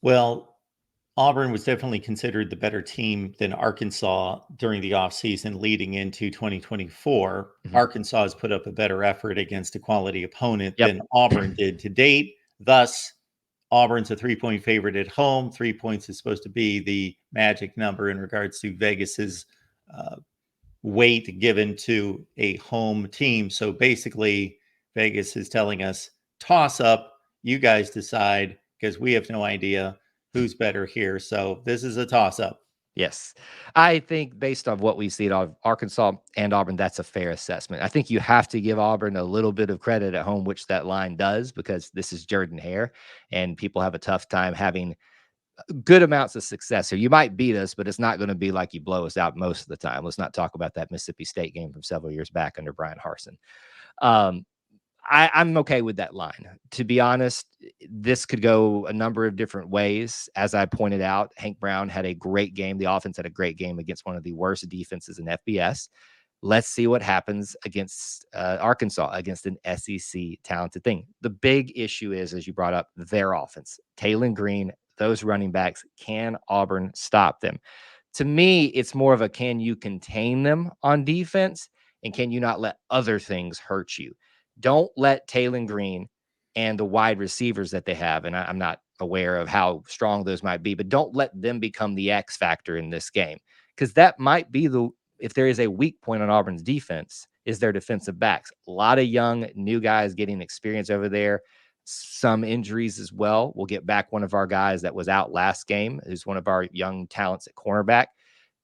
Well, Auburn was definitely considered the better team than Arkansas during the offseason leading into 2024. Mhm. Arkansas has put up a better effort against a quality opponent Yep. than Auburn did to date. Thus, Auburn's a 3-point favorite at home. 3 points is supposed to be the magic number in regards to Vegas's uh, weight given to a home team. So basically, Vegas is telling us toss up, you guys decide because we have no idea who's better here. So this is a toss up. Yes. I think based on what we see at Arkansas and Auburn, that's a fair assessment. I think you have to give Auburn a little bit of credit at home, which that line does, because this is Jordan Hare, and people have a tough time having good amounts of success. So you might beat us, but it's not going to be like you blow us out most of the time. Let's not talk about that Mississippi State game from several years back under Brian Harsin. Um, I'm okay with that line. To be honest, this could go a number of different ways. As I pointed out, Hank Brown had a great game. The offense had a great game against one of the worst defenses in FBS. Let's see what happens against Arkansas, against an SEC talented thing. The big issue is, as you brought up, their offense. Taylor Green, those running backs, can Auburn stop them? To me, it's more of a can you contain them on defense, and can you not let other things hurt you? Don't let Taylor Green and the wide receivers that they have, and I'm not aware of how strong those might be, but don't let them become the X factor in this game, because that might be if there is a weak point on Auburn's defense, is their defensive backs. A lot of young, new guys getting experience over there. Some injuries as well. We'll get back one of our guys that was out last game, who's one of our young talents at cornerback.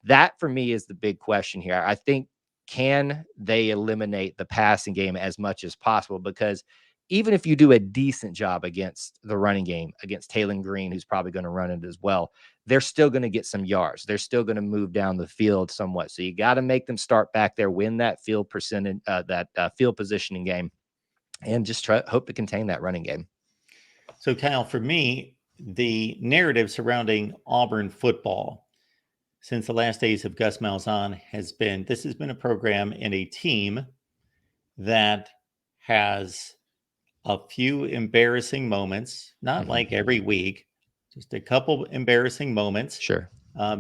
That for me is the big question here. I think, can they eliminate the passing game as much as possible? Because even if you do a decent job against the running game, against Taylor Green, who's probably going to run it as well, they're still going to get some yards. They're still going to move down the field somewhat. So you got to make them start back there, win that field percentage, field positioning game, and just hope to contain that running game. So, Kyle, for me, the narrative surrounding Auburn football since the last days of Gus Malzahn has been this has been a program and a team that has a few embarrassing moments, not like every week, just a couple embarrassing moments Sure.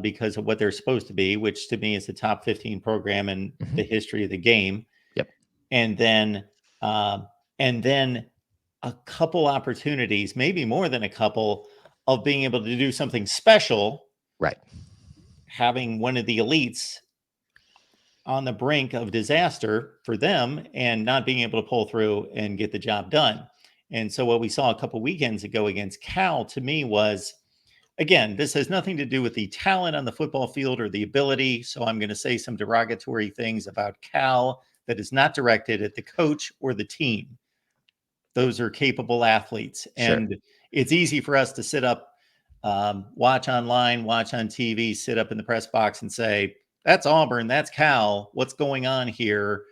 because of what they're supposed to be, which to me is the top 15 program in Mm-hmm. the history of the game. Yep. And then, uh, and then a couple opportunities, maybe more than a couple, of being able to do something special, Right. having one of the elites on the brink of disaster for them and not being able to pull through and get the job done. And so what we saw a couple weekends ago against Cal to me was, again, this has nothing to do with the talent on the football field or the ability. So I'm going to say some derogatory things about Cal that is not directed at the coach or the team. Those are capable athletes. Sure. And it's easy for us to sit up, watch online, watch on TV, sit up in the press box and say, that's Auburn, that's Cal, what's going on here?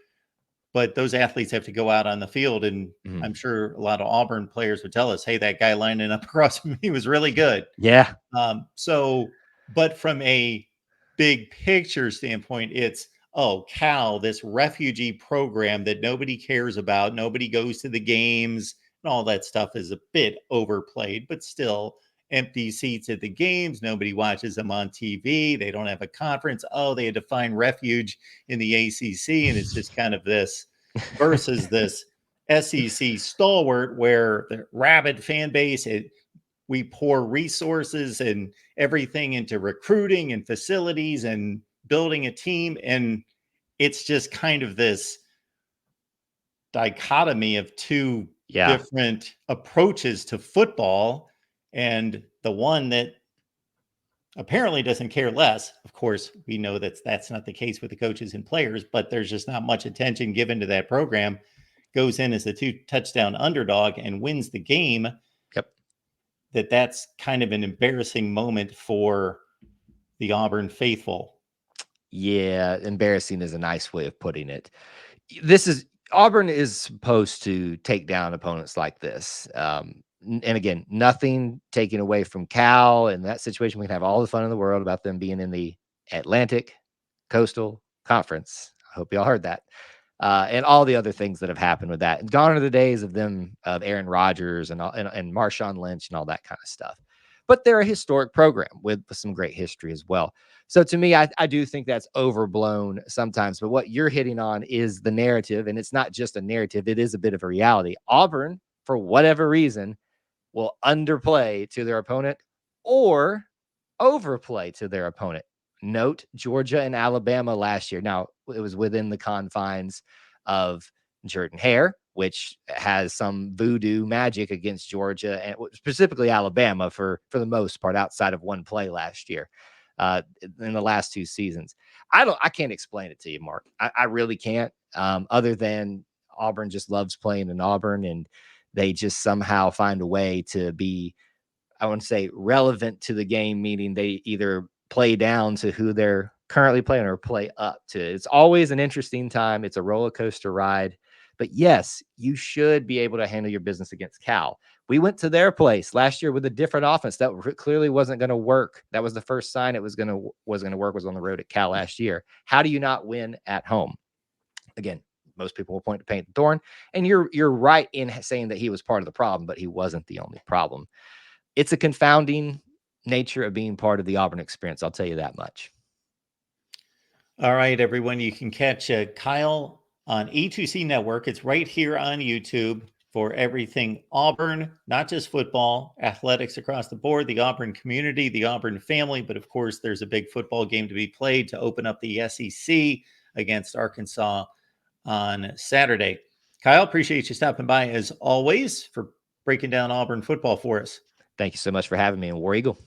But those athletes have to go out on the field. And Mm-hmm. I'm sure a lot of Auburn players would tell us, hey, that guy lining up across from me was really good. Yeah. But from a big picture standpoint, it's, oh, Cal, this refugee program that nobody cares about, nobody goes to the games, and all that stuff is a bit overplayed, but still empty seats at the games. Nobody watches them on TV. They don't have a conference. Oh, they had to find refuge in the ACC. And it's just kind of this versus this SEC stalwart where the rabid fan base, we pour resources and everything into recruiting and facilities and building a team. And it's just kind of this dichotomy of two Yeah. different approaches to football. And the one that apparently doesn't care less. Of course, we know that that's not the case with the coaches and players, but there's just not much attention given to that program. Goes in as a 2-touchdown underdog and wins the game. Yep. That's kind of an embarrassing moment for the Auburn faithful. Yeah, embarrassing is a nice way of putting it. This is Auburn is supposed to take down opponents like this. And again, nothing taken away from Cal in that situation. We can have all the fun in the world about them being in the Atlantic Coastal Conference. I hope y'all heard that. And all the other things that have happened with that. And gone are the days of them, of Aaron Rodgers and Marshawn Lynch and all that kind of stuff. but they're a historic program with some great history as well. So to me, I do think that's overblown sometimes. But what you're hitting on is the narrative, and it's not just a narrative, it is a bit of a reality. Auburn, for whatever reason, will underplay to their opponent or overplay to their opponent. Note Georgia and Alabama last year. Now, it was within the confines of Jordan Hare, which has some voodoo magic against Georgia and specifically Alabama for the most part, outside of one play last year. In the last two seasons, I can't explain it to you, Mark. I really can't. Other than Auburn just loves playing in Auburn, and they just somehow find a way to be, I want to say, relevant to the game, meaning they either play down to who they're currently playing or play up to. It's always an interesting time. It's a roller coaster ride. But yes, you should be able to handle your business against Cal. We went to their place last year with a different offense that clearly wasn't going to work. That was the first sign it was going to work, was on the road at Cal last year. How do you not win at home? Again, most people will point to Payton Thorne, and you're right in saying that he was part of the problem, but he wasn't the only problem. It's a confounding nature of being part of the Auburn experience. I'll tell you that much. All right, everyone. You can catch Kyle on E2C Network. It's right here on YouTube for everything Auburn, not just football, athletics across the board, the Auburn community, the Auburn family. But of course, there's a big football game to be played to open up the SEC against Arkansas on Saturday. Kyle, appreciate you stopping by as always for breaking down Auburn football for us. Thank you so much for having me, and War Eagle.